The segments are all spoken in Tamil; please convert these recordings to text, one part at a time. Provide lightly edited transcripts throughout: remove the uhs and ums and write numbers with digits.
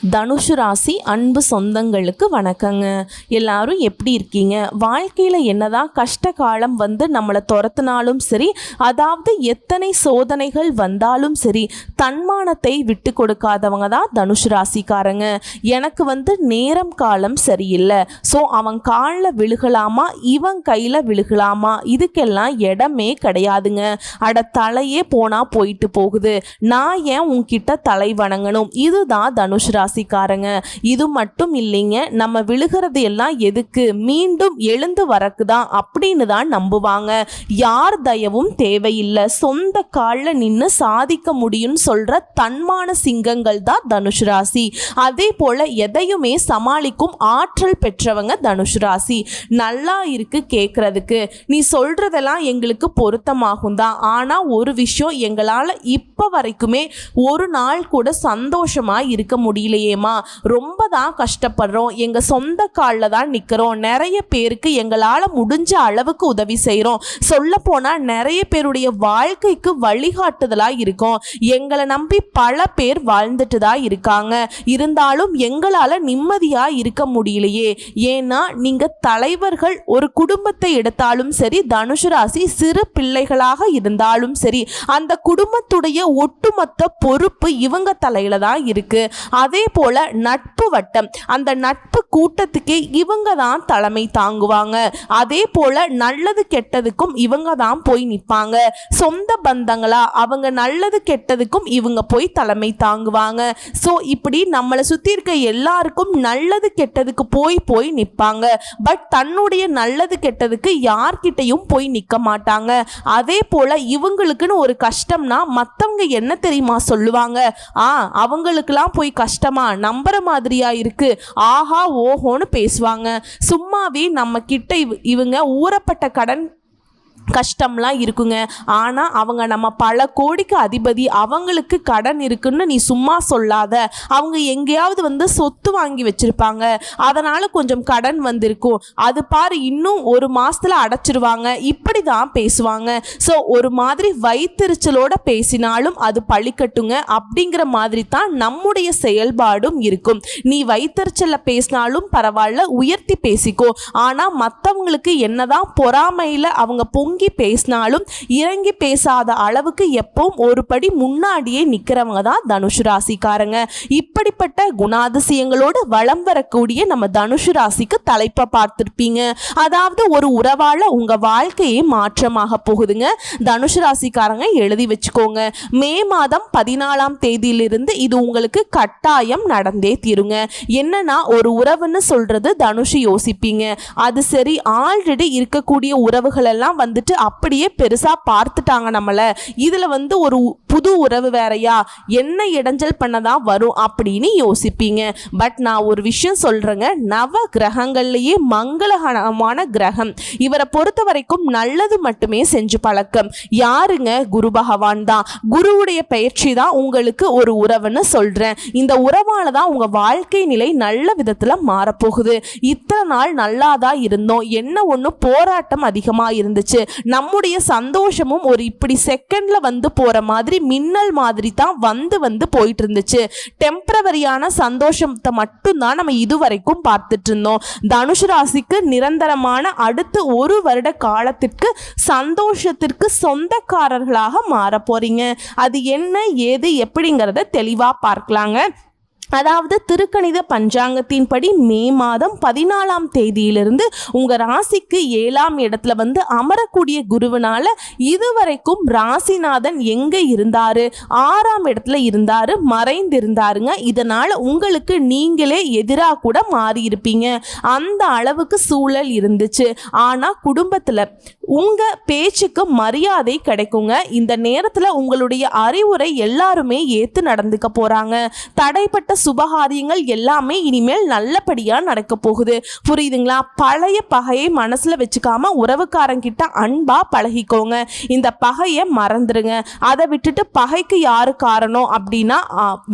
தனுஷு ராசி அன்பு சொந்தங்களுக்கு வணக்கங்க. எல்லாரும் எப்படி இருக்கீங்க? வாழ்க்கையில் என்னதான் கஷ்ட காலம் வந்து நம்மளை துரத்தினாலும் சரி, அதாவது எத்தனை சோதனைகள் வந்தாலும் சரி, தன்மானத்தை விட்டு கொடுக்காதவங்க தான் தனுஷு ராசிக்காரங்க. எனக்கு வந்து நேரம் காலம் சரியில்லை, ஸோ அவன் காலில் விழுகலாமா இவன் கையில் விழுகலாமா, இதுக்கெல்லாம் இடமே கிடையாதுங்க. அட தலையே போனால் போயிட்டு போகுது, நான் ஏன் உன்கிட்ட தலை வணங்கணும், இதுதான் தனுஷு ராசிக்காரங்க. இது மட்டும் இல்லைங்க, நம்ம விழுகிறது எல்லாம் எதுக்கு, மீண்டும் எழுந்து வரக்குதான் அப்படின்னு தான் நம்புவாங்க. யார் தயவும் தேவையில்லை, சொந்த காலில் நின்று சாதிக்க முடியும்னு சொல்ற தன்மான சிங்கங்கள் தான் தனுஷு ராசி. அதே போல எதையுமே சமாளிக்கும் ஆற்றல் பெற்றவங்க தனுஷு ராசி. நல்லா இருக்கு கேட்கறதுக்கு, நீ சொல்றதெல்லாம் எங்களுக்கு பொருத்தமாகும் தான், ஆனா ஒரு விஷயம், எங்களால் இப்போ வரைக்குமே ஒரு நாள் கூட சந்தோஷமா இருக்க முடியலையேம்மா, ரொம்ப தான் கஷ்டப்படுறோம், எங்கள் சொந்த காலில் தான் நிற்கிறோம், நிறைய பேருக்கு எங்களால் முடிஞ்ச அளவுக்கு உதவி செய்கிறோம், சொல்லப்போனால் நிறைய பேருடைய வாழ்க்கைக்கு வழிகாட்டுதலாக இருக்கோம், எங்களை நம்பி பல பேர் வாழ்ந்துட்டு தான் இருக்காங்க, இருந்தாலும் எங்களால் நிம்மதியாக இருக்க முடியலையே. ஏன்னா நீங்கள் தலைவர்கள், ஒரு குடும்பத்தை எடுத்தாலும் சரி, தனுஷு ராசி சிறு பிள்ளைகளாக இருந்தாலும் சரி, அந்த குடும்பத்துடைய ஒட்டுமொத்த பொறுப்பு இவங்க தலையில தான் இருக்கு. அதே போல நட்பு வட்டம், அந்த நட்பு கூட்டத்துக்கே இவங்க தான் தலைமை தாங்குவாங்க. அதே போல நல்லது கெட்டதுக்கும் இவங்க தான் போய் நிற்பாங்க. சொந்த பந்தங்களா, அவங்க நல்லது கெட்டதுக்கும் இவங்க போய் தலைமை தாங்குவாங்க. ஸோ இப்படி நம்மளை சுற்றி இருக்க எல்லாருக்கும் நல்லது கெட்டதுக்கு போய் நிற்பாங்க. பட் தன்னுடைய நல்லது கெட்டதுக்கு யார்கிட்டையும் போய் நிற்க மாட்டாங்க. அதே போல இவங்களுக்குன்னு ஒரு கஷ்டம்னா மற்றவங்க என்ன தெரியுமா சொல்லுவாங்க, அவங்களுக்கெல்லாம் போய் கஷ்டமா, நம்புற மாதிரியா இருக்கு, ஆஹா ஓஹோன்னு பேசுவாங்க. சும்மாவே நம்ம கிட்ட இவங்க ஊறப்பட்ட கடன் கஷ்டம்லாம் இருக்குங்க, ஆனால் அவங்க நம்ம பல கோடிக்கு அதிபதி, அவங்களுக்கு கடன் இருக்குன்னு நீ சும்மா சொல்லாத, அவங்க எங்கேயாவது வந்து சொத்து வாங்கி வச்சிருப்பாங்க, அதனால் கொஞ்சம் கடன் வந்திருக்கும், அது பாரு இன்னும் ஒரு மாதத்தில் அடைச்சிருவாங்க, இப்படி தான் பேசுவாங்க. ஸோ ஒரு மாதிரி வயிற்றுச்சலோட பேசினாலும் அது பழிக்கட்டுங்க அப்படிங்கிற மாதிரி தான் நம்முடைய செயல்பாடும் இருக்கும். நீ வயிற்றுச்சலில் பேசினாலும் பரவாயில்ல, உயர்த்தி பேசிக்கோ, ஆனால் மற்றவங்களுக்கு என்னதான் பொறாமையில் அவங்க பொங்கி பேசினாலும் இறங்கி பேசாத அளவுக்கு எப்பவும் ஒரு படி முன்னாடியே நிக்கிறவங்க தான் தனுஷு ராசிக்காரங்க. இப்படிப்பட்ட குணாதிசயங்களோடு வலம் வரக்கூடிய நம்ம தனுஷு ராசிக்கு தலைப்பை பார்த்திருப்பீங்க. அதாவது ஒரு உறவால உங்க வாழ்க்கையே மாற்றமாக போகுதுங்க. தனுஷு ராசிக்காரங்க எழுதி வச்சுக்கோங்க, மே மாதம் 14ஆம் தேதியிலிருந்து இது உங்களுக்கு கட்டாயம் நடந்தே தீருங்க. என்னன்னா ஒரு உறவுன்னு சொல்றது தனுஷு யோசிப்பீங்க, அது சரி ஆல்ரெடி இருக்கக்கூடிய உறவுகள் எல்லாம் வந்துட்டு அப்படியே பெருசா பார்த்துட்டாங்க நம்மள, இதுல வந்து ஒரு புது உறவு வேறையா, என்ன இடைஞ்சல் பண்ணதான் வரும் அப்படின்னு யோசிப்பீங்க. பட் நான் ஒரு விஷயம் சொல்றேங்க, நவ கிரகங்கள்லயே மங்களகரமான கிரகம், இவரை பொறுத்த வரைக்கும் நல்லது மட்டுமே செஞ்சு பழக்கம் யாருங்க, குரு பகவான் தான். குருவுடைய பயிற்சி தான் உங்களுக்கு ஒரு உறவுன்னு சொல்றேன். இந்த உறவால தான் உங்க வாழ்க்கை நிலை நல்ல விதத்துல மாறப்போகுது. இத்தனை நாள் நல்லாதான் இருந்தோம், என்ன ஒண்ணு போராட்டம் அதிகமா இருந்துச்சு, நம்முடைய சந்தோஷமும் ஒரு இப்படி செகண்ட்ல வந்து போற மாதிரி மின்னல் மாதிரி தான் வந்து போயிட்டு இருந்துச்சு. டெம்பரவரியான சந்தோஷத்தை மட்டும் தான் நம்ம இதுவரைக்கும் பார்த்துட்டு இருந்தோம். தனுஷு ராசிக்கு நிரந்தரமான அடுத்த ஒரு வருட காலத்திற்கு சந்தோஷத்திற்கு சொந்தக்காரர்களாக மாற போறீங்க. அது என்ன ஏது எப்படிங்கிறத தெளிவா பார்க்கலாங்க. அதாவது திருக்கணித பஞ்சாங்கத்தின்படி மே மாதம் 14ஆம் தேதியிலிருந்து உங்க ராசிக்கு 7ஆம் இடத்துல வந்து அமரக்கூடிய குருவினால இதுவரைக்கும் ராசிநாதன் எங்க இருந்தாரு, 6ஆம் இடத்துல இருந்தாரு, மறைந்திருந்தாருங்க. இதனால உங்களுக்கு நீங்களே எதிராக கூட மாறி இருப்பீங்க, அந்த அளவுக்கு சூழல் இருந்துச்சு. ஆனா குடும்பத்துல உங்க பேச்சுக்கு மரியாதை கிடைக்குங்க. இந்த நேரத்துல உங்களுடைய அறிவுரை எல்லாருமே ஏத்து நடந்துக்க போறாங்க. தடைப்பட்ட சுபகாரியங்கள் எல்லாமே இனிமேல் நல்லபடியா நடக்க போகுது. புரியுதுங்களா? பழைய பகையை மனசுல வச்சுக்காம உறவுக்காரங்கிட்ட அன்பா பழகிக்கோங்க. இந்த பகையை மறந்துடுங்க. அதை விட்டுட்டு பகைக்கு யாரு காரணம் அப்படின்னா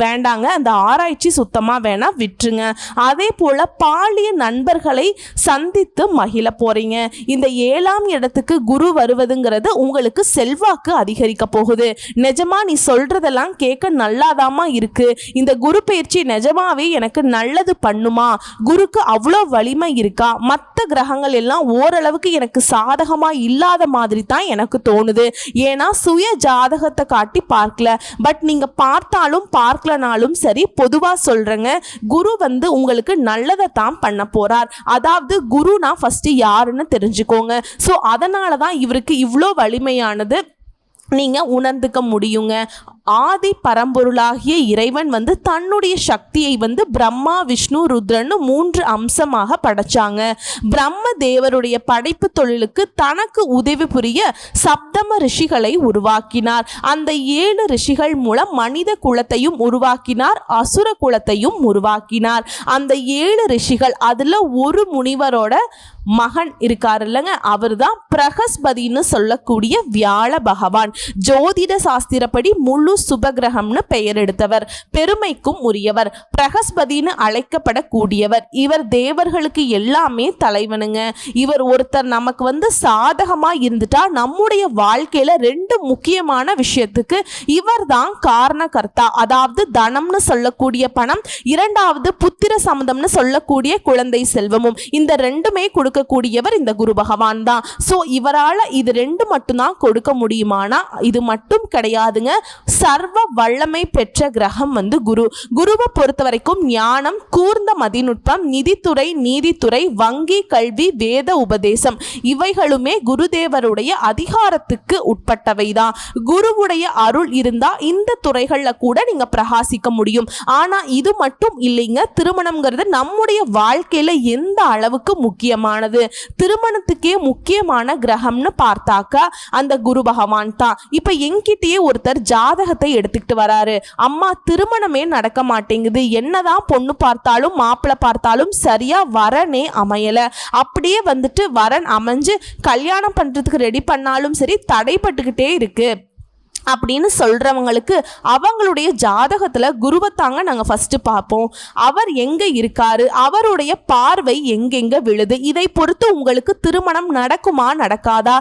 வேண்டாங்க, அந்த ஆராய்ச்சி சுத்தமா வேணா விட்டுருங்க. அதே போல பாலிய நண்பர்களை சந்தித்து மகிழ போறீங்க. இந்த 7ஆம் இடத்துக்கு குரு வருவதுங்கிறது உங்களுக்கு செல்வாக்கு அதிகரிக்க போகுது. நிஜமா நீ சொல்றதெல்லாம் கேட்க நல்லாதாமா இருக்கு. இந்த குரு பயிற்சி யோசிச்சு நிஜமாவே எனக்கு நல்லது பண்ணுமா, குருக்கு அவ்வளோ வலிமை இருக்கா, மற்ற கிரகங்கள் எல்லாம் ஓரளவுக்கு எனக்கு சாதகமா இல்லாத மாதிரி தான் எனக்கு தோணுது. ஏன்னா சுய ஜாதகத்தை காட்டி பார்க்கல, பட் நீங்க பார்த்தாலும் பார்க்கலனாலும் சரி, பொதுவா சொல்றேங்க, குரு வந்து உங்களுக்கு நல்லதை தான் பண்ண போறார். அதாவது குருனா ஃபர்ஸ்ட் யாருன்னு தெரிஞ்சுக்கோங்க. ஸோ அதனால தான் இவருக்கு இவ்வளோ வலிமையானது நீங்க உணர்ந்துக்க முடியுங்க. ஆதி பரம்பொருளாகிய இறைவன் வந்து தன்னுடைய சக்தியை வந்து பிரம்மா விஷ்ணு ருத்ரன்னு 3 அம்சமாக படைச்சாங்க. பிரம்ம தேவருடைய படைப்பு தொழிலுக்கு தனக்கு உதவி புரிய சப்தம ரிஷிகளை உருவாக்கினார். அந்த 7 ரிஷிகள் மூலம் மனித குலத்தையும் உருவாக்கினார், அசுர குலத்தையும் உருவாக்கினார். அந்த 7 ரிஷிகள் அதுல ஒரு முனிவரோட மகன் இருக்காரு இல்லைங்க, அவர் தான் பிரகஸ்பதினு சொல்லக்கூடிய வியாழ பகவான். ஜோதிட சாஸ்திரப்படி முழு சுபகிரகம்னு பெயர் எடுத்தவர், பெருமைக்கும் உரியவர், பிரகஸ்பதினு அழைக்கப்படக்கூடியவர். இவர் தேவர்களுக்கு எல்லாமே தலைவனுங்க. இவர் ஒருத்தர் நமக்கு வந்து சாதகமா இருந்துட்டா நம்முடைய வாழ்க்கையில 2 முக்கியமான விஷயத்துக்கு இவர் தான் காரணகர்த்தா. அதாவது தனம்னு சொல்லக்கூடிய பணம், இரண்டாவது புத்திர சம்பந்தம்னு சொல்லக்கூடிய குழந்தை செல்வமும். இந்த 2மே கொடுக்கக்கூடியவர் இந்த குரு பகவான் தான். ஸோ இவரால் இது 2 மட்டும்தான் கொடுக்க முடியுமானா இது மட்டும் கிடையாதுங்க. சர்வ வல்லமை பெற்ற கிரகம் வந்து குரு. குருவை பொறுத்த வரைக்கும் ஞானம், கூர்ந்த மதிநுட்பம், நிதித்துறை, நீதித்துறை, வங்கி, கல்வி, வேத உபதேசம் இவைகளுமே குருதேவருடைய அதிகாரத்துக்கு உட்பட்டவைதான். குருவுடைய அருள் இருந்தா இந்த துறைகள்ல கூட நீங்க பிரகாசிக்க முடியும். ஆனா இது மட்டும் இல்லைங்க, திருமணம்ங்கிறது நம்முடைய வாழ்க்கையில எந்த அளவுக்கு முக்கியமானது. திருமணத்துக்கே முக்கியமான கிரகம்னு பார்த்தாக்கா அந்த குரு பகவான் தான். இப்ப என்கிட்டயே ஒருத்தர் ஜாதகத்தை எடுத்துக்கிட்டு வராரு, அம்மா திருமணமே நடக்க மாட்டேங்குது, என்னதான் பொண்ணு பார்த்தாலும் மாப்பிள்ளை பார்த்தாலும் சரியா வரனே அமையல, அப்படியே வந்துட்டு வரன் அமைஞ்சு கல்யாணம் பண்றதுக்கு ரெடி பண்ணாலும் சரி தடைப்பட்டுக்கிட்டே இருக்கு அப்படின்னு சொல்றவங்களுக்கு அவங்களுடைய ஜாதகத்துல குருவை தாங்க நாங்க ஃபர்ஸ்ட் பார்ப்போம். அவர் எங்க இருக்காரு, அவருடைய பார்வை எங்கெங்க விழுது, இதை பொறுத்து உங்களுக்கு திருமணம் நடக்குமா நடக்காதா,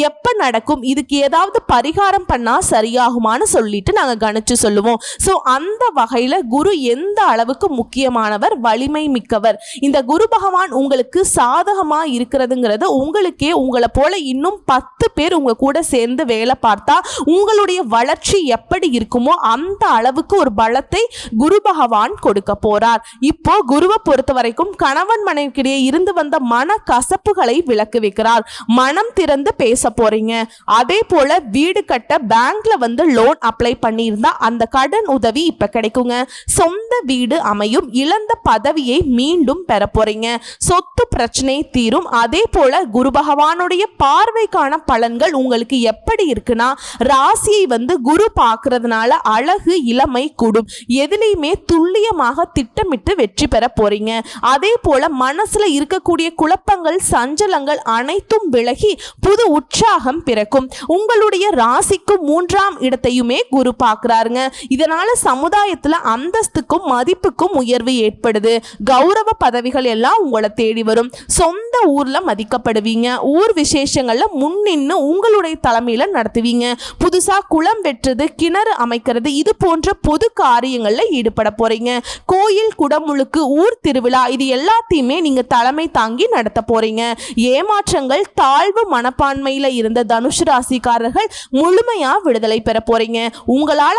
எப்ப நடக்கும், இதுக்கு ஏதாவது பரிகாரம் பண்ணா சரியாகுமான்னு சொல்லிட்டு நாங்க கணிச்சு சொல்லுவோம். ஸோ அந்த வகையில குரு எந்த அளவுக்கு முக்கியமானவர், வலிமை மிக்கவர். இந்த குரு பகவான் உங்களுக்கு சாதகமா இருக்கிறதுங்கிறது உங்களுக்கே உங்களை போல இன்னும் 10 பேர் உங்க கூட சேர்ந்து வேலை பார்த்தா உங்களுடைய வளர்ச்சி எப்படி இருக்குமோ அந்த அளவுக்கு ஒரு பலத்தை குரு பகவான் கொடுக்க போறார். இப்போ குருவை பொறுத்த வரைக்கும் கணவன் மனைவிக்கிடையே இருந்து வந்த மன கசப்புகளை விலக்கி வைக்கிறார். மனம் திறந்து பேச போறீங்க. அதே போல வீடு கட்ட பேங்க்ல வந்து லோன் அப்ளை பண்ணியிருந்தா அந்த கடன் உதவி இப்ப கிடைக்குங்க. சொந்த வீடு அமையும். இழந்த பதவியை மீண்டும் பெற போறீங்க. சொத்து பிரச்சனை தீரும். அதே போல குரு பகவானுடைய பார்வைக்கான பலன்கள் உங்களுக்கு எப்படி இருக்குன்னா, ராசியை வந்து குரு பார்க்கறதுனால அழகு, இளமை கூடும். எதிலையுமே துல்லியமாக திட்டமிட்டு வெற்றி பெற போறீங்க. அதே போல மனசுல இருக்கக்கூடிய குழப்பங்கள், சஞ்சலங்கள் அனைத்தும் விலகி புது உற்சாகம் பிறக்கும். உங்களுடைய ராசிக்கு 3ஆம் இடத்தையுமே குரு பார்க்கிறாருங்க. இதனால சமுதாயத்துல அந்தஸ்துக்கும் மதிப்புக்கும் உயர்வு ஏற்படுது. கௌரவ பதவிகள் எல்லாம் உங்களை தேடி வரும். சொந்த ஊர்ல மதிக்கப்படுவீங்க. ஊர் விசேஷங்கள்ல முன்னின்னு உங்களுடைய தலைமையில நடத்துவீங்க. புதுசா குளம் வெட்டுறது, கிணறு அமைக்கிறது, இது போன்ற பொது காரியங்கள்ல ஈடுபட போறீங்க. கோயில், குடமுழுக்கு, ஊர் திருவிழா இது எல்லாத்தையுமே நீங்க தலைமை தாங்கி நடத்த போறீங்க. ஏமாற்றங்கள், தாழ்வு மனப்பான்மையில இருந்த தனுசு ராசிக்காரர்கள் முழுமையா விடுதலை பெற போறீங்க. உங்களால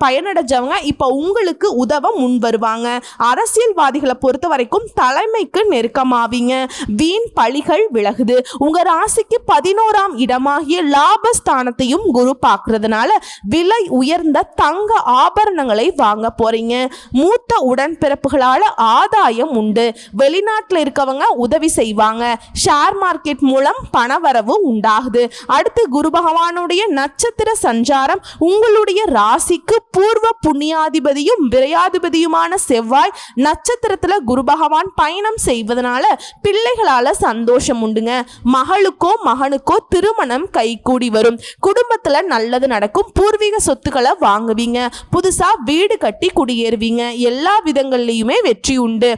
பயனடைஞ்சவங்க இப்ப உங்களுக்கு உதவ முன் வருவாங்க. அரசியல்வாதிகளை பொறுத்த வரைக்கும் தலைமைக்கு நெருக்கமாவீங்க. வீண் பழிகள் விலகுது. உங்க ராசிக்கு 11ஆம் இடமாகிய லாபஸ்தானத்தையும் குரு பார்க்கறதுனால விலை உயர்ந்த தங்க ஆபரணங்களை வாங்க போறீங்க. மூத்த உடன்பிறப்புகளால ஆதாயம் உண்டு. வெளிநாட்டில் இருக்கவங்க உதவி செய்வாங்க. ஷேர் மார்க்கெட் மூலம் பணவரவு உண்டாகுது. அடுத்து குரு பகவானுடைய நட்சத்திர சஞ்சாரம் உங்களுடைய ராசிக்கு பூர்வ புண்ணியாதிபதியும் விரையாதிபதியுமான செவ்வாய் நட்சத்திரத்துல குரு பகவான் பயணம் செய்வதனால பிள்ளைகளால சந்தோஷம் உண்டுங்க. மகளுக்கோ மகனுக்கோ திருமணம் கைகூடி வரும். குடும்பத்துல நல்லது நடக்கும். பூர்வீக சொத்துக்களை வாங்குவீங்க. புதுசா வீடு கட்டி குடியேறுவீங்க. எல்லா விதங்கள்லையுமே வெற்றி உண்டு.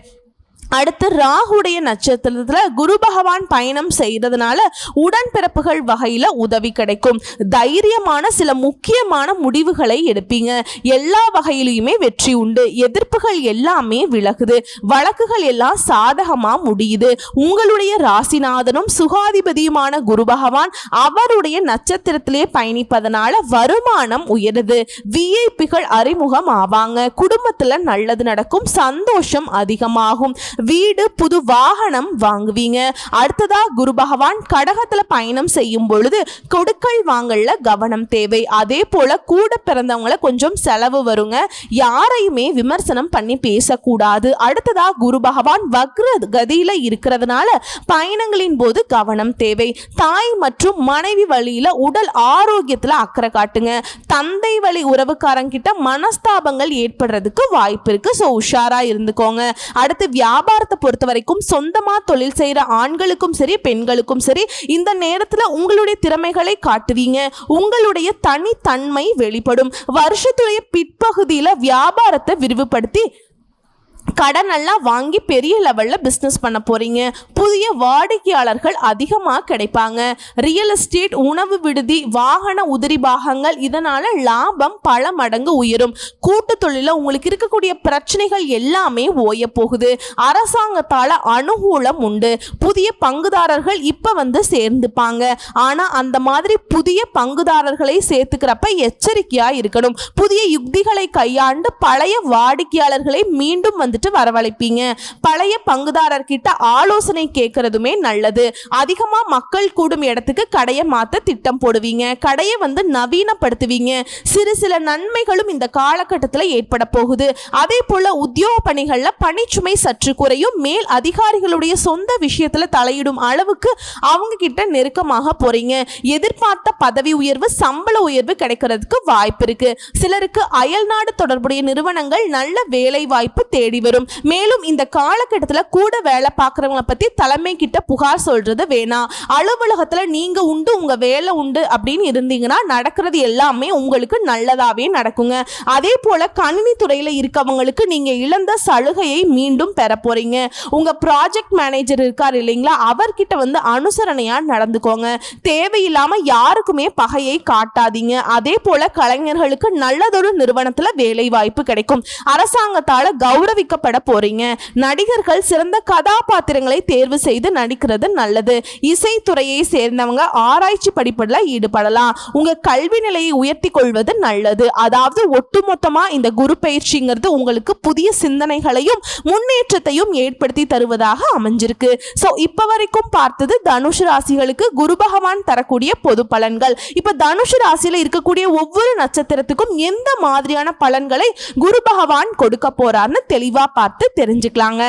அடுத்து ராகுடைய நட்சத்திரத்துல குரு பகவான் பயணம் செய்யறதுனால உடன்பிறப்புகள் வகையில உதவி கிடைக்கும். தைரியமான சில முக்கியமான முடிவுகளை எடுப்பீங்க. எல்லா வகையிலுமே வெற்றி உண்டு. எதிர்ப்புகள் எல்லாமே விலகுது. வழக்குகள் எல்லாம் சாதகமா முடியுது. உங்களுடைய ராசிநாதனும் சுகாதிபதியுமான குரு பகவான் அவருடைய நட்சத்திரத்திலே பயணிப்பதனால வருமானம் உயருது. விஐபிகள் அறிமுகம் ஆவாங்க. குடும்பத்துல நல்லது நடக்கும். சந்தோஷம் அதிகமாகும். வீடு புது வாகனம் வாங்குவீங்க. அடுத்ததா குரு பகவான் கடகத்துல பயணம் செய்யும் பொழுது கொடுக்கல் வாங்கல்ல கவனம் தேவை. அதே போல கூட பிறந்தவங்களை கொஞ்சம் செலவு வருங்க. யாரையுமே விமர்சனம் பண்ணி பேசக்கூடாது. அடுத்ததா குரு பகவான் வக்ர கதியில இருக்கிறதுனால பயணங்களின் போது கவனம் தேவை. தாய் மற்றும் மனைவி வழியில உடல் ஆரோக்கியத்துல அக்கறை காட்டுங்க. தந்தை வழி உறவுக்காரங்கிட்ட மனஸ்தாபங்கள் ஏற்படுறதுக்கு வாய்ப்பு இருக்கு. ஸோ உஷாரா இருந்துக்கோங்க. அடுத்து வியாபாரத்தை பொறுத்த வரைக்கும் சொந்தமா தொழில் செய்யற ஆண்களுக்கும் சரி பெண்களுக்கும் சரி இந்த நேரத்துல உங்களுடைய திறமைகளை காட்டுவீங்க. உங்களுடைய தனித்தன்மை வெளிப்படும். வருஷத்துடைய பிற்பகுதியில வியாபாரத்தை விரிவுபடுத்தி கடன் எல்லாம் வாங்கி பெரிய லெவலில் பிஸ்னஸ் பண்ண போகிறீங்க. புதிய வாடிக்கையாளர்கள் அதிகமாக கிடைப்பாங்க. ரியல் எஸ்டேட், உணவு விடுதி, வாகன உதிரி பாகங்கள் இதனால் லாபம் பல மடங்கு உயரும். கூட்டு தொழிலில் உங்களுக்கு இருக்கக்கூடிய பிரச்சனைகள் எல்லாமே ஓய போகுது. அரசாங்கத்தால் அனுகூலம் உண்டு. புதிய பங்குதாரர்கள் இப்போ சேர்ந்துப்பாங்க. ஆனால் அந்த மாதிரி புதிய பங்குதாரர்களை சேர்த்துக்கிறப்ப எச்சரிக்கையாக இருக்கணும். புதிய யுக்திகளை கையாண்டு பழைய வாடிக்கையாளர்களை மீண்டும் வரவழைப்பீங்க. பழைய பங்குதாரர்கிட்ட ஆலோசனை கேட்கறதுமே நல்லது. அதிகமா மக்கள் கூடும் இடத்துக்கு கடையை மாத்த திட்டம் போடுவீங்க. கடையை நவீனப்படுத்துவீங்க. சில நன்மைகளும் இந்த காலகட்டத்தில் ஏற்பட போகுது. அதே போல உத்தியோக பணிகள்ல பணிச்சுமை சற்று குறையும். மேல் அதிகாரிகளுடைய சொந்த விஷயத்துல தலையிடும் அளவுக்கு அவங்க கிட்ட நெருக்கமாக போறீங்க. எதிர்பார்த்த பதவி உயர்வு, சம்பள உயர்வு கிடைக்கிறதுக்கு வாய்ப்பு இருக்கு. சிலருக்கு அயல்நாடு தொடர்புடைய நிறுவனங்கள் நல்ல வேலை வாய்ப்பு தேடி வரும். மேலும் இந்த காலகட்டத்தில் கூட வேலை பார்க்குறவங்களை பற்றி தலைமை கிட்ட புகார் சொல்றது வேணாம். அலுவலகத்தில் நீங்க உண்டு உங்க வேலை உண்டு அப்படின்னு இருந்தீங்கன்னா நடக்கிறது எல்லாமே உங்களுக்கு நல்லதாவே நடக்குங்க. அதே போல கணினி துறையில் இருக்கவங்களுக்கு நீங்க இழந்த சலுகையை மீண்டும் பெற போறீங்க. உங்க ப்ராஜெக்ட் மேனேஜர் இருக்கார் இல்லைங்களா, அவர்கிட்ட அனுசரணையா நடந்துக்கோங்க. தேவையில்லாம யாருக்குமே பகையை காட்டாதீங்க. அதே போல கலைஞர்களுக்கு நல்லதொரு நிறுவனத்துல வேலை வாய்ப்பு கிடைக்கும். அரசாங்கத்தால கௌரவிக்கப்பட போறீங்க. நடிகர்கள் சிறந்த கதாபாத்திரங்களை தேர்வு செய்து நடிக்கிறது நல்லது. இசைத்துறையை சேர்ந்தவங்க ஆராய்ச்சி படிப்புல ஈடுபடலாம். உங்க கல்வி நிலையை உயர்த்தி கொள்வது நல்லது. அதாவது ஒட்டுமொத்தமா இந்த குரு பயிற்சிங்கிறது உங்களுக்கு புதிய சிந்தனைகளையும் முன்னேற்றத்தையும் ஏற்படுத்தி தருவதாக அமைஞ்சிருக்கு. சோ இப்ப வரைக்கும் பார்த்தது தனுஷ் ராசிகளுக்கு குரு பகவான் தரக்கூடிய பொது பலன்கள். இப்ப தனுஷ் ராசியில இருக்கக்கூடிய ஒவ்வொரு நட்சத்திரத்துக்கும் எந்த மாதிரியான பலன்களை குரு பகவான் கொடுக்க போறார்னு தெளிவா பார்த்து தெரிஞ்சுக்கலாங்க.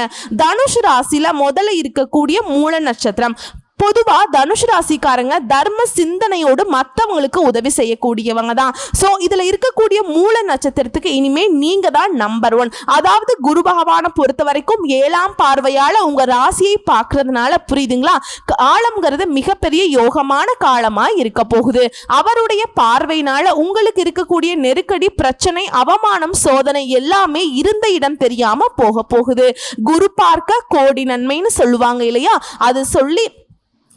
தனுஷ் ராசியில முதல்ல இருக்கக்கூடிய மூல நட்சத்திரம். பொதுவா தனுஷ் ராசிக்காரங்க தர்ம சிந்தனையோடு மற்றவங்களுக்கு உதவி செய்யக்கூடியவங்க தான். ஸோ இதுல இருக்கக்கூடிய மூல நட்சத்திரத்துக்கு இனிமே நீங்க தான் நம்பர் 1. அதாவது குரு பகவானை பொறுத்த வரைக்கும் 7ஆம் பார்வையால உங்க ராசியை பார்க்கறதுனால புரியுதுங்களா, காலம்ங்கிறது மிகப்பெரிய யோகமான காலமா இருக்க போகுது. அவருடைய பார்வையினால உங்களுக்கு இருக்கக்கூடிய நெருக்கடி, பிரச்சனை, அவமானம், சோதனை எல்லாமே இருந்த இடம் தெரியாம போகுது. குரு பார்க்க கோடி நன்மைன்னு சொல்லுவாங்க இல்லையா, அது சொல்லி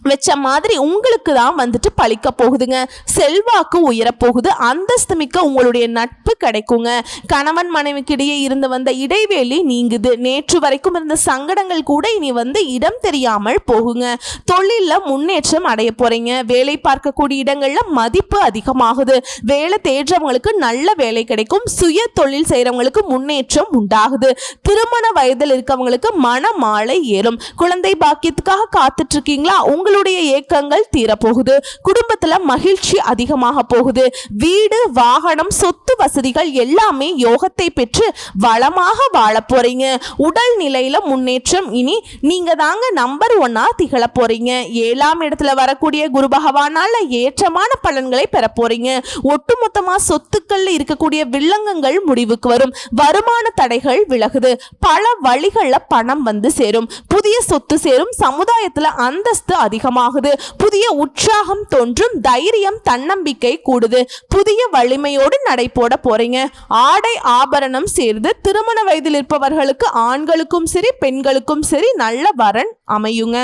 வச்ச மாதிரி உங்களுக்கு தான் பழிக்க போகுதுங்க. செல்வாக்கு உயரப்போகுது. அந்தஸ்து மிக்க உங்களுடைய நட்பு கிடைக்குங்க. கணவன் மனைவிக்கிடையே இருந்து வந்த இடைவேளை நீங்குது. நேற்று வரைக்கும் இருந்த சங்கடங்கள் கூட இனி இடம் தெரியாமல் போகுங்க. தொழில முன்னேற்றம் அடைய போறீங்க. வேலை பார்க்கக்கூடிய இடங்கள்ல மதிப்பு அதிகமாகுது. வேலை தேடுறவங்களுக்கு நல்ல வேலை கிடைக்கும். சுய தொழில் செய்யறவங்களுக்கு முன்னேற்றம் உண்டாகுது. திருமண வயதில் இருக்கவங்களுக்கு மன மாலை ஏறும். குழந்தை பாக்கியத்துக்காக காத்துட்டு இருக்கீங்களா, உங்களுடைய ஏக்கங்கள் தீரப்போகுது. குடும்பத்துல மகிழ்ச்சி அதிகமாக போகுது. வீடு, வாகனம், சொத்து வசதிகள் எல்லாமே யோகத்தை பெற்று வளமாக வாழ போறீங்க. உடல் நிலையில முன்னேற்றம். இனி நீங்க தாங்க நம்பர் 1 திகழ போறீங்க. 7ஆம் இடத்துல வரக்கூடிய குரு பகவானால ஏற்றமான பலன்களை பெற போறீங்க. ஒட்டுமொத்தமா சொத்துக்கள்ல இருக்கக்கூடிய வில்லங்கங்கள் முடிவுக்கு வரும். வருமான தடைகள் விலகுது. பல வழிகள்ல பணம் சேரும். புதிய சொத்து சேரும். சமுதாயத்துல அந்தஸ்து அதிகம் அதிகமாகுது. புதிய உற்சாகம் தோன்றும். தைரியம் தன்னம்பிக்கை கூடுது. புதிய வலிமையோடு நடை போட போறீங்க. ஆடை ஆபரணம் சேர்ந்து திருமண வயதில் இருப்பவர்களுக்கு ஆண்களுக்கும் சரி பெண்களுக்கும் சரி நல்ல வரன் அமையுங்க.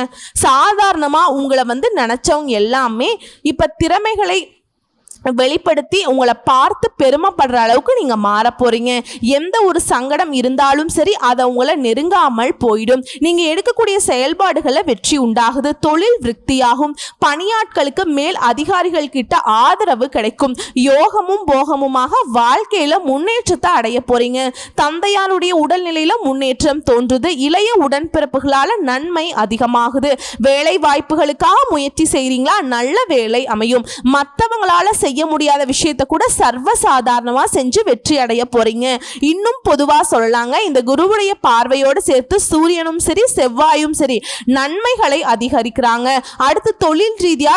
சாதாரணமா உங்களை நினைச்சவங்க எல்லாமே இப்ப திறமைகளை வெளிப்படுத்தி உங்களை பார்த்து பெருமைப்படுற அளவுக்கு நீங்க மாற போறீங்க. எந்த ஒரு சங்கடம் இருந்தாலும் சரி அதை உங்களை நெருங்காமல் போயிடும். நீங்க எடுக்கக்கூடிய செயல்பாடுகளை வெற்றி உண்டாகுது. தொழில் விருத்தியாகும். பணியாட்களுக்கு மேல் அதிகாரிகள் கிட்ட ஆதரவு கிடைக்கும். யோகமும் போகமுமாக வாழ்க்கையில முன்னேற்றத்தை அடைய போறீங்க. தந்தையாருடைய உடல்நிலையில முன்னேற்றம் தோன்றுது. இளைய உடன்பிறப்புகளால நன்மை அதிகமாகுது. வேலை வாய்ப்புகளுக்காக முயற்சி செய்றீங்களா? நல்ல வேலை அமையும். மற்றவங்களால செய்ய முடியாத விஷயத்தை கூட சர்வசாதாரணமா செஞ்சு வெற்றி அடைய போறீங்க. இன்னும் பொதுவா சொல்லலாங்க, இந்த குருவுடைய பார்வையோடு சேர்த்து சூரியனும் சரி செவ்வாயும் சரி நன்மைகளை அதிகரிக்கிறாங்க. அடுத்து தொழில் ரீதியா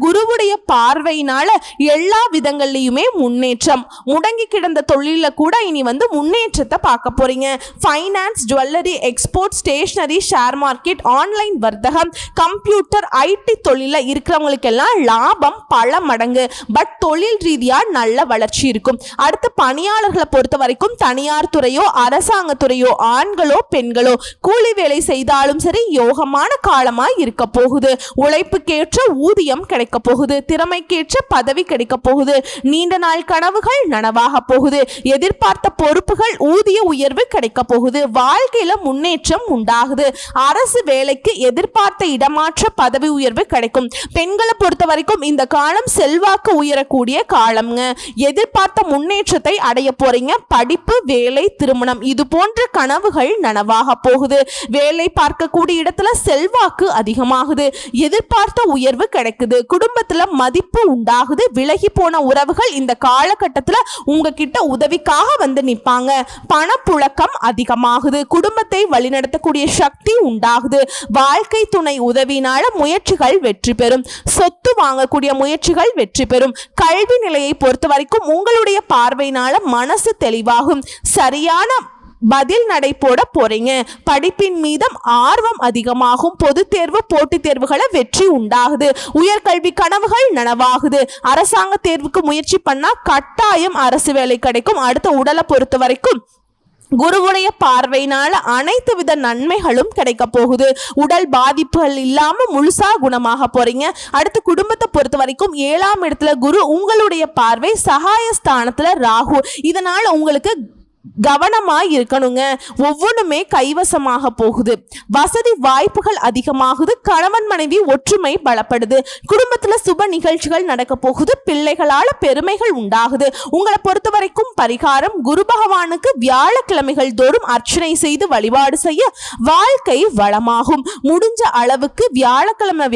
குருவுடைய பார்வையினால எல்லா விதங்கள்லயுமே முன்னேற்றம். முடங்கி கிடந்த தொழில கூட இனி முன்னேற்றத்தை பார்க்க போறீங்க. Finance, jewellery, export, stationery, share market, online வர்த்தகம், கம்ப்யூட்டர், ஐடி தொழில இருக்கிறவங்களுக்கு எல்லாம் லாபம் பல மடங்கு. பட் தொழில் ரீதியா நல்ல வளர்ச்சி இருக்கும். அடுத்து பணியாளர்களை பொறுத்த வரைக்கும் தனியார் துறையோ அரசாங்க துறையோ ஆண்களோ பெண்களோ கூலி வேலை செய்தாலும் சரி யோகமான காலமா இருக்க போகுது. உழைப்புக்கேற்ற ஊதியம் கிடைக்க போகுது. திறமைக்கேற்ற பதவி கிடைக்க போகுது. நீண்ட நாள் கனவுகள் நனவாக போகுது. எதிர்பார்த்த பொறுப்புகள் ஊதிய உயர்வு கிடைக்க போகுது. வாழ்க்கையில முன்னேற்றம் உண்டாகுது. அரசு வேலைக்கு எதிர்பார்த்த இடமாற்ற பதவி உயர்வு கிடைக்கும். பெண்களை பொறுத்த வரைக்கும் இந்த காலம் செல்வாக்கு உயரக்கூடிய காலம்ங்க. எதிர்பார்த்த முன்னேற்றத்தை அடைய போறீங்க. படிப்பு, வேலை, திருமணம் இது போன்ற கனவுகள் நனவாக போகுது. வேலை பார்க்கக்கூடிய இடத்துல செல்வாக்கு அதிகமாகுது. எதிர்பார்த்த உயர்வு கிடைக்குது. குடும்பத்துல மதிப்பு உண்டாகுது. விலகி போன உறவுகள் இந்த காலகட்டத்துல உங்ககிட்ட உதவிக்காக நிப்பாங்க. பணப்புழக்கம் அதிகமாகுது. குடும்பத்தை வழிநடத்தக்கூடிய சக்தி உண்டாகுது. வாழ்க்கை துணை உதவினால முயற்சிகள் வெற்றி பெறும். சொத்து வாங்கக்கூடிய முயற்சிகள் வெற்றி பெறும். கல்வி நிலையை பொறுத்த வரைக்கும் உங்களுடைய பார்வையினால மனசு தெளிவாகும். சரியான பதில் நடை போட போறீங்க. படிப்பின் மீதும் ஆர்வம் அதிகமாகும். பொது தேர்வு, போட்டித் தேர்வுகளை வெற்றி உண்டாகுது. உயர்கல்வி கனவுகள் நனவாகுது. அரசாங்க தேர்வுக்கு முயற்சி பண்ணா கட்டாயம் அரசு வேலை கிடைக்கும். அடுத்த உடலை பொறுத்த வரைக்கும் குருவுடைய பார்வையினால அனைத்து வித நன்மைகளும் கிடைக்க போகுது. உடல் பாதிப்புகள் இல்லாம முழுசா குணமாக போறீங்க. அடுத்து குடும்பத்தை பொறுத்த வரைக்கும் 7ஆம் இடத்துல குரு, உங்களுடைய பார்வை சகாயஸ்தானத்துல ராகு. இதனால உங்களுக்கு கவனமாய் இருக்கணுங்க. ஒவ்வொன்றுமே கைவசமாக போகுது. வசதி வாய்ப்புகள் அதிகமாகுது. கணவன் மனைவி ஒற்றுமை பலப்படுது. குடும்பத்துல சுப நிகழ்ச்சிகள் நடக்க போகுது. பிள்ளைகளால பெருமைகள் உண்டாகுது. உங்களை பொறுத்த வரைக்கும் பரிகாரம், குரு பகவானுக்கு வியாழக்கிழமைகள் தோறும் அர்ச்சனை செய்து வழிபாடு செய்ய வாழ்க்கை வளமாகும். முடிஞ்ச அளவுக்கு வியாழக்கிழமை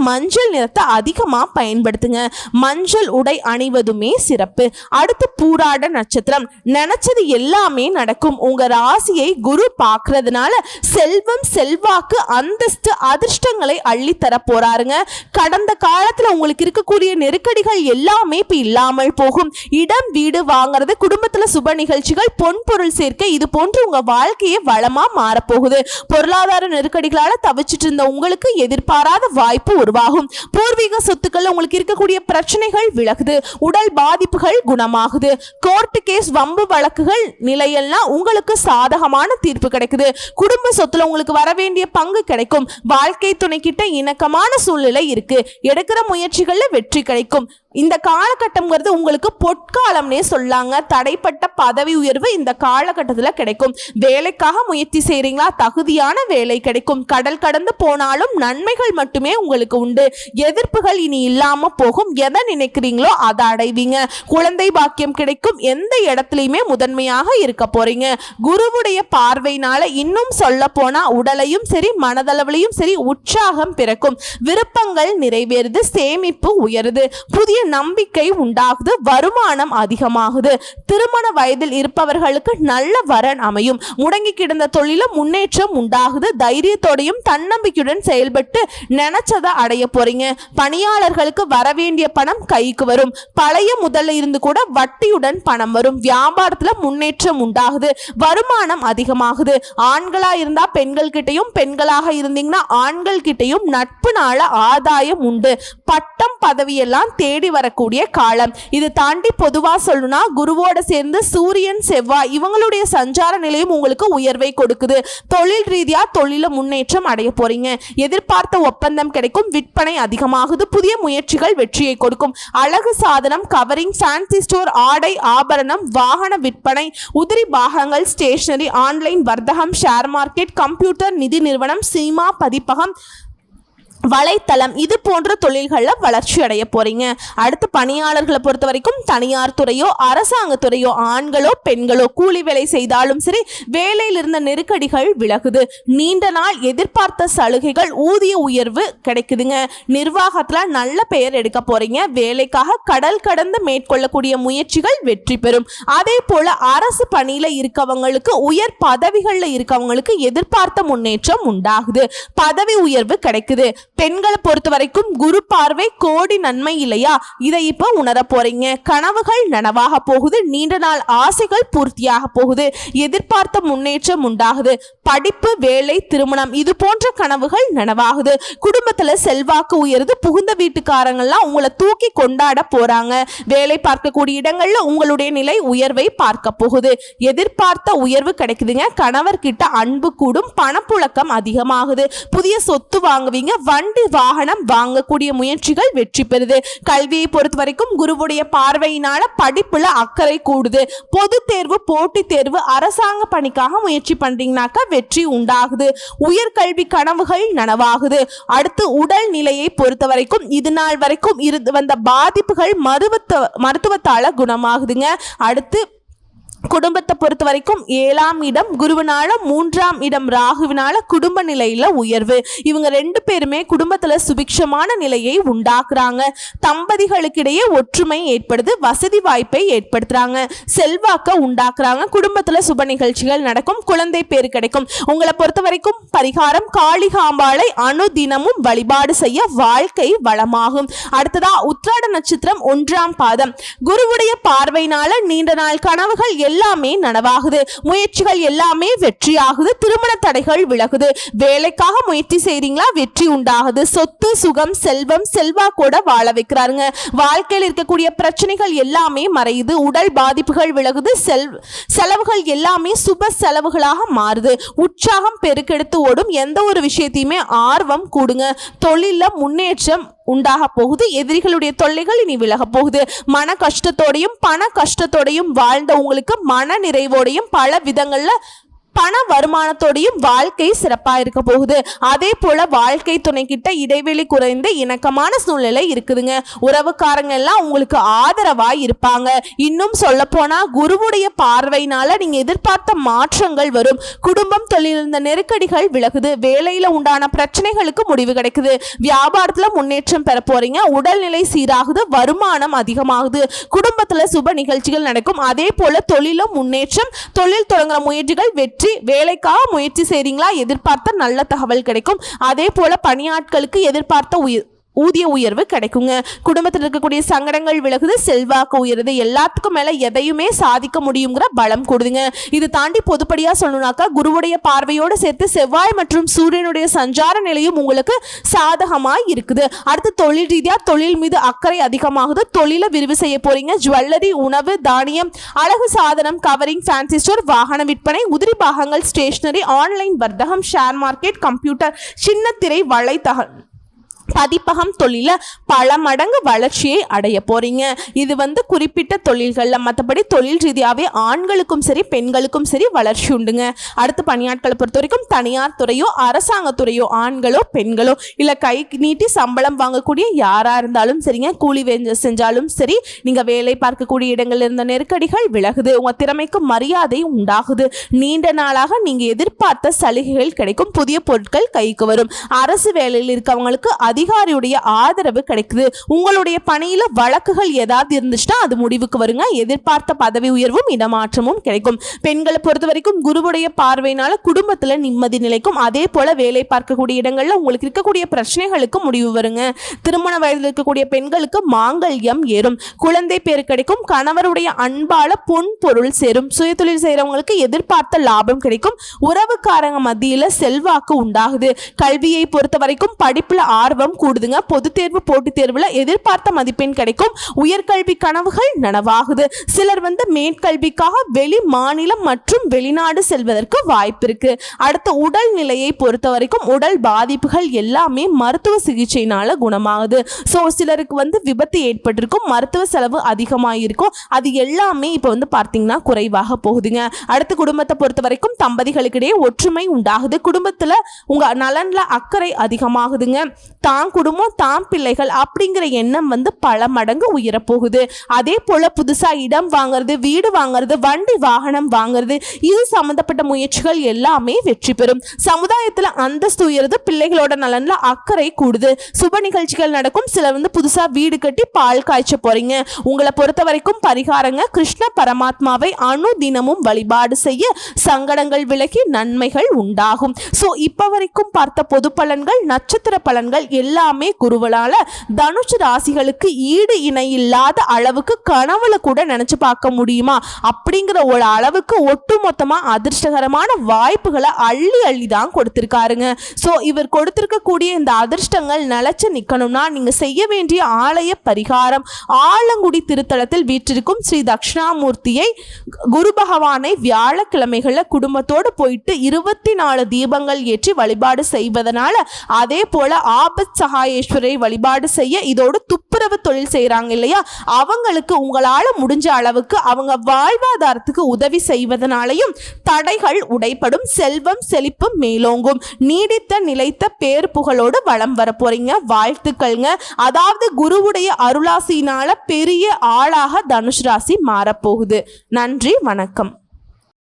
மஞ்சள் நிறத்தை அதிகமா பயன்படுத்துங்க. மஞ்சள் உடை அணிவதுமே சிறப்பு. அடுத்து பூராட நட்சத்திரம். நினைச்சது எல்லாமே நடக்கும். உங்க ராசியை குரு பார்க்கிறதுனால செல்வம், செல்வாக்கு, அந்தஸ்து, அதிர்ஷ்டங்களை அள்ளி தர போறாருங்க. கடந்த காலத்துல உங்களுக்கு இருக்கக்கூடிய நெருக்கடிகள் எல்லாமே இப்ப இல்லாமல் போகும். இடம், வீடு வாங்குறது, குடும்பத்துல சுப நிகழ்ச்சிகள், பொன் பொருள் சேர்க்கை இது போன்று உங்க வாழ்க்கையை வளமா மாறப்போகுது. பொருளாதார நெருக்கடிகளால தவிச்சிட்டு இருந்த உங்களுக்கு எதிர்பாராத வாய்ப்பு உருவாகும். பூர்வீக சொத்துக்கள் உங்களுக்கு இருக்கக்கூடிய பிரச்சனைகள் விலகுது. உடல் பாதிப்புகள் குணமாகுது. கோர்ட்டு கேஸ், வம்பு வழக்குகள் நிலையெல்லாம் உங்களுக்கு சாதகமான தீர்ப்பு கிடைக்குது. குடும்ப சொத்துல உங்களுக்கு வர வேண்டிய பங்கு கிடைக்கும். வாழ்க்கை துணை கிட்ட இணக்கமான சூழ்நிலை இருக்கு. எடுக்கிற முயற்சிகள்ல வெற்றி கிடைக்கும். இந்த காலகட்டம்ங்கிறது உங்களுக்கு பொற்காலம்னே சொல்லாங்க. தடைப்பட்ட பதவி உயர்வு இந்த காலகட்டத்தில் கிடைக்கும். வேலைக்காக முயற்சி செய்றீங்களா? தகுதியான வேலை கிடைக்கும். கடல் கடந்து போனாலும் நன்மைகள் மட்டுமே உங்களுக்கு உண்டு. எதிர்ப்புகள் இனி இல்லாம போகும். எதை நினைக்கிறீங்களோ அதை அடைவீங்க. குழந்தை பாக்கியம் கிடைக்கும். எந்த இடத்துலையுமே முதன்மையாக இருக்க போறீங்க. குருவுடைய பார்வையினால இன்னும் சொல்ல போனா உடலையும் சரி மனதளவிலையும் சரி உற்சாகம் பிறக்கும். விருப்பங்கள் நிறைவேறுது. சேமிப்பு உயருது. புதிய நம்பிக்கை உண்டாகுது, வருமானம் அதிகமாகுது. திருமண வயதில் இருப்பவர்களுக்கு நல்ல வரன் அமையும். முடங்கி கிடந்த தொழில முன்னேற்றம் உண்டாகுது. தைரியத்தோடையும் தன்னம்பிக்கையுடன் செயல்பட்டு நினைச்சதை அடைய போறீங்க. பணியாளர்களுக்கு வரவேண்டிய பணம் கைக்கு வரும். பழைய முதல்ல இருந்து கூட வட்டியுடன் பணம் வரும். வியாபாரத்துல முன்னேற்றம் உண்டாகுது, வருமானம் அதிகமாகுது. ஆண்களா இருந்தா பெண்கள் கிட்டையும், பெண்களாக இருந்தீங்கன்னா ஆண்கள் கிட்டையும் நட்புனால ஆதாயம் உண்டு. பட்டம் பதவியெல்லாம் தேடி வரக்கூடிய காலம். இது தாண்டி பொதுவா சொல்லணும்னா குருவோட சேர்ந்து சூரியன் செவ்வாய் இவங்களுடைய சஞ்சார நிலையும் உங்களுக்கு உயர்வை கொடுக்குது. தொழில் ரீதியா தொழில முன்னேற்றம் அடைய போறீங்க. எதிர்பார்த்த ஒப்பந்தம் கிடைக்கும். விற்பனை அதிகமாகுது. புதிய முயற்சிகள் வெற்றியை கொடுக்கும். அழகு சாதனம், கவரிங், ஃபேன்சி ஸ்டோர், ஆடை ஆபரணம், வாகன விற்பனை, உதிரி பாகங்கள், ஸ்டேஷனரி, ஆன்லைன் வர்த்தகம், ஷேர் மார்க்கெட், கம்ப்யூட்டர், நிதி நிறுவனம், சினிமா, பதிப்பகம், வலைத்தளம் இது போன்ற தொழில்களில் வளர்ச்சி அடைய போறீங்க. அடுத்து பணியாளர்களை பொறுத்த வரைக்கும் தனியார் துறையோ அரசாங்க துறையோ ஆண்களோ பெண்களோ கூலி வேலை செய்தாலும் சரி வேலையில் இருந்த நெருக்கடிகள் விலகுது. நீண்ட நாள் எதிர்பார்த்த சலுகைகள், ஊதிய உயர்வு கிடைக்குதுங்க. நிர்வாகத்தில் நல்ல பெயர் எடுக்க போறீங்க. வேலைக்காக கடல் கடந்து மேற்கொள்ளக்கூடிய முயற்சிகள் வெற்றி பெறும். அதே போல அரசு பணியில இருக்கவங்களுக்கு, உயர் பதவிகளில் இருக்கவங்களுக்கு எதிர்பார்த்த முன்னேற்றம் உண்டாகுது. பதவி உயர்வு கிடைக்குது. பெண்களை பொறுத்த வரைக்கும் குரு பார்வை கோடி நன்மை இல்லையா, இதை இப்ப உணர போறீங்க. கனவுகள் நனவாக போகுது. நீண்ட நாள் ஆசைகள் பூர்த்தியாக போகுது. எதிர்பார்த்த முன்னேற்றம் உண்டாகுது. படிப்பு, வேலை, திருமணம் இது போன்ற கனவுகள் நனவாகுது. குடும்பத்துல செல்வாக்கு உயருது. புகுந்த வீட்டுக்காரங்கள்லாம் உங்களை தூக்கி கொண்டாட போறாங்க. வேலை பார்க்கக்கூடிய இடங்கள்ல உங்களுடைய நிலை உயர்வை பார்க்க போகுது. எதிர்பார்த்த உயர்வு கிடைக்குதுங்க. கணவர்கிட்ட அன்பு கூடும். பணப்புழக்கம் அதிகமாகுது. புதிய சொத்து வாங்குவீங்க. வண்டி வாகனம் வாங்கக்கூடிய முயற்சிகள் வெற்றி பெறுது. கல்வியை பொறுத்த வரைக்கும் குருவுடைய பார்வையினால படிப்புல அக்கறை கூடுது. பொது தேர்வு, போட்டித் தேர்வு, அரசாங்க பணிக்காக முயற்சி பண்றீங்கன்னாக்கா வெற்றி உண்டாகுது. உயர்கல்வி கனவுகள் நனவாகுது. அடுத்து உடல் நிலையை பொறுத்த வரைக்கும் இது நாள் வரைக்கும் இருந்து வந்த பாதிப்புகள் மருத்துவத்தால குணமாகுதுங்க. அடுத்து குடும்பத்தை பொறுத்த வரைக்கும் 7ஆம் இடம் குருவினால, 3ஆம் இடம் ராகுவினால குடும்ப நிலையில உயர்வு. இவங்க 2 பேருமே குடும்பத்துல சுபிக்ஷமான நிலையை உண்டாக்குறாங்க. தம்பதிகளுக்கிடையே ஒற்றுமை ஏற்படுது. வசதி வாய்ப்பை ஏற்படுத்துறாங்க. செல்வாக்க உண்டாக்குறாங்க. குடும்பத்துல சுப நிகழ்ச்சிகள் நடக்கும். குழந்தை பேரு கிடைக்கும். உங்களை பொறுத்த வரைக்கும் பரிகாரம் காளிகாம்பாளை அனுதினமும் வழிபாடு செய்ய வாழ்க்கை வளமாகும். அடுத்ததா உத்திராட நட்சத்திரம் 1ஆம் பாதம். குருவுடைய பார்வையினால நீண்ட நாள் கனவுகள் எல்லாமே நனவாகுது. முயற்சிகள் எல்லாமே வெற்றியாகுது. திருமண தடைகள் விலகுது. வேலைக்காக முயற்சி செய்றீங்களா, வெற்றி உண்டாகுது. சொத்து, சுகம், செல்வம், செல்வாக்கோட வாழ வைக்கிறாருங்க. வாழ்க்கையில் இருக்கக்கூடிய பிரச்சனைகள் எல்லாமே மறையுது. உடல் பாதிப்புகள் விலகுது. செலவுகள் எல்லாமே சுப செலவுகளாக மாறுது. உற்சாகம் பெருக்கெடுத்து ஓடும். எந்த ஒரு விஷயத்தையுமே ஆர்வம் கூடுங்க. தொழில முன்னேற்றம் உண்டாக போகுது. எதிரிகளுடைய தொல்லைகள் இனி விலக போகுது. மன கஷ்டத்தோடையும் பண கஷ்டத்தோடையும் வாழ்ந்த உங்களுக்கு மன நிறைவோடையும் பல விதங்கள்ல பண வருமானத்தோடையும் வாழ்க்கை சிறப்பாக இருக்க போகுது. அதே போல வாழ்க்கை துணை கிட்ட இடைவெளி குறைந்து இணக்கமான சூழ்நிலை இருக்குதுங்க. உறவுக்காரங்க எல்லாம் உங்களுக்கு ஆதரவா இருப்பாங்க. இன்னும் சொல்ல போனா குருவுடைய பார்வையினால நீங்க எதிர்பார்த்த மாற்றங்கள் வரும். குடும்பம், தொழில் இருந்த நெருக்கடிகள் விலகுது. வேலையில உண்டான பிரச்சனைகளுக்கு முடிவு கிடைக்குது. வியாபாரத்துல முன்னேற்றம் பெற போறீங்க. உடல்நிலை சீராகுது. வருமானம் அதிகமாகுது. குடும்பத்துல சுப நிகழ்ச்சிகள் நடக்கும். அதே போல தொழிலும் முன்னேற்றம். தொழில் தொடங்குற முயற்சிகள் வெற்றி. வேலைக்காக முயற்சி செய்றீங்களா, எதிர்பார்த்த நல்ல தகவல் கிடைக்கும். அதே போல பணியாட்களுக்கு எதிர்பார்த்த ஊதிய உயர்வு கிடைக்குங்க. குடும்பத்தில் இருக்கக்கூடிய சங்கடங்கள் விலகுது. செல்வாக்கு உயருது. எல்லாத்துக்கும் மேல எதையுமே சாதிக்க முடியுங்கிற பலம் கூடுதுங்க. இது தாண்டி பொதுப்படியா சொல்லணும்னாக்கா குருவுடைய பார்வையோடு சேர்த்து செவ்வாய் மற்றும் சூரியனுடைய சஞ்சார நிலையும் உங்களுக்கு சாதகமாய் இருக்குது. அடுத்து தொழில் ரீதியா தொழில் மீது அக்கறை அதிகமாகுது. தொழில விரிவு செய்ய போறீங்க. ஜுவல்லரி, உணவு, தானியம், அழகு சாதனம், கவரிங், ஃபேன்சி ஸ்டோர், வாகன விற்பனை, உதிரி பாகங்கள், ஸ்டேஷனரி, ஆன்லைன் வர்த்தகம், ஷேர் மார்க்கெட், கம்ப்யூட்டர், சின்னத்திரை, வலைத்தளம், பதிப்பகம் தொழில பல மடங்கு வளர்ச்சியை அடைய போறீங்க. இது குறிப்பிட்ட தொழில்கள்ல, மற்றபடி தொழில் ரீதியாவே ஆண்களுக்கும் சரி பெண்களுக்கும் சரி வளர்ச்சி உண்டுங்க. அடுத்து பணியாட்களை பொறுத்த வரைக்கும் தனியார் துறையோ அரசாங்க துறையோ ஆண்களோ பெண்களோ இல்ல கை நீட்டி சம்பளம் வாங்கக்கூடிய யாரா இருந்தாலும் சரிங்க, கூலி செஞ்சாலும் சரி, நீங்க வேலை பார்க்கக்கூடிய இடங்கள்ல இருந்த நெருக்கடிகள் விலகுது. உங்க திறமைக்கு மரியாதை உண்டாகுது. நீண்ட நாளாக நீங்க எதிர்பார்த்த சலுகைகள் கிடைக்கும். புதிய பொருட்கள் கைக்கு வரும். அரசு வேலையில் இருக்கவங்களுக்கு அதிக அதிகாரியுடைய ஆதரவு கிடைக்குது. உங்களுடைய பணியில வழக்குகள் ஏதாவது இருந்துச்சுன்னா அது முடிவுக்கு வருங்க. எதிர்பார்த்த பதவி உயர்வும் இடமாற்றமும் கிடைக்கும். பெண்களை பொறுத்த வரைக்கும் குருவுடைய பார்வையினால குடும்பத்துல நிம்மதி நிலைக்கும். அதே போல வேலை பார்க்கக்கூடிய இடங்கள்ல உங்களுக்கு இருக்கக்கூடிய பிரச்சனைகளுக்கு முடிவு வருங்க. திருமண வயதில் இருக்கக்கூடிய பெண்களுக்கு மாங்கல்யம் ஏறும். குழந்தை பேரு கிடைக்கும். கணவருடைய அன்பால பொன் பொருள் சேரும். சுயதொழில் செய்யறவங்களுக்கு எதிர்பார்த்த லாபம் கிடைக்கும். உறவுக்காரங்க மத்தியில செல்வாக்கு உண்டாகுது. கல்வியை பொறுத்த வரைக்கும் படிப்புல ஆர்வம் கூடுதுங்க. பொது தேர்வு போட்டித் தேர்வுல எதிர்பார்த்த மதிப்பெண் கிடைக்கும். உயர்கல்வி கனவுகள் நனவாகுது. சிலர் மேற்கல்விக்காக வெளி மாநிலம் மற்றும் வெளிநாடு செல்வதற்கு வாய்ப்பு இருக்கு. அடுத்த உடல் நிலையை பொறுத்த வரைக்கும் உடல் பாதிப்புகள் எல்லாமே மருத்துவ சிகிச்சையினால குணமாகுது. ஸோ சிலருக்கு விபத்து ஏற்பட்டிருக்கும். மருத்துவ செலவு அதிகமாயிருக்கும். அது எல்லாமே இப்போ பார்த்தீங்கன்னா குறைவாக போகுதுங்க. அடுத்து குடும்பத்தை பொறுத்த வரைக்கும் தம்பதிகளுக்கிடையே ஒற்றுமை உண்டாகுது. குடும்பத்தில் உங்க நலன்ல அக்கறை அதிகமாகுதுங்க. தான் குடும்பம் தான் பிள்ளைகள் அப்படிங்கிற எண்ணம் பல மடங்கு உயரப்போகுது. அதே போல புதுசா இடம் வாங்குறது, வீடு வாங்குறது, வண்டி வாகனம் வாங்குறது, இது சம்பந்தப்பட்ட முயற்சிகள் எல்லாமே வெற்றி பெறும். சமுதாயத்துல அந்தஸ்து உயருது. பிள்ளைகளோட நலன்ல அக்கறை கூடுது. சுப நிகழ்ச்சிகள் நடக்கும். சிலர் புதுசா வீடு கட்டி பால் காய்ச்ச போறீங்க. உங்களை பொறுத்த வரைக்கும் பரிகாரங்க, கிருஷ்ண பரமாத்மாவை அனுதினமும் வழிபாடு செய்ய சங்கடங்கள் விலகி நன்மைகள் உண்டாகும். சோ இப்ப வரைக்கும் பார்த்த பொது பலன்கள், நட்சத்திர பலன்கள் எல்லாமே குருவலால தனுசு ராசிகளுக்கு ஈடு இணை இல்லாத அளவுக்கு கனவுல கூட நினைச்சு பார்க்க முடியுமா அப்படிங்கிற ஒரு அளவுக்கு ஒட்டுமொத்தமா அதிர்ஷ்டகரமான வாய்ப்புகளை அள்ளி அள்ளி தான் கொடுத்திருக்காருங்க. சோ இவர் கொடுத்திருக்கக்கூடிய இந்த அதிர்ஷ்டங்கள் நிலைச்சு நிக்கணும்னா நீங்க செய்ய வேண்டிய ஆலய பரிகாரம், ஆலங்குடி திருத்தலத்தில் வீற்றிருக்கும் ஸ்ரீ தட்சிணாமூர்த்தியை, குரு பகவானை வியாழக்கிழமைகள்ல குடும்பத்தோடு போயிட்டு 24 தீபங்கள் ஏற்றி வழிபாடு செய்வதனால, அதே போல ஆபத் சகாயேஸ்வரை வழிபாடு செய்ய, இதோடு துப்புரவு தொழில் செய்யறாங்க இல்லையா, அவங்களுக்கு உங்களால முடிஞ்ச அளவுக்கு அவங்க வாழ்வாதாரத்துக்கு உதவி செய்வதனாலையும் தடைகள் உடைப்படும். செல்வம் செழிப்பும் மேலோங்கும். நீடித்த நிலைத்த பேர் புகழோடு வளம் வர போறீங்க. வாழ்த்துக்கள்ங்க. அதாவது குருவுடைய அருளாசியினால பெரிய ஆளாக தனுஷ் ராசி மாறப்போகுது. நன்றி, வணக்கம்.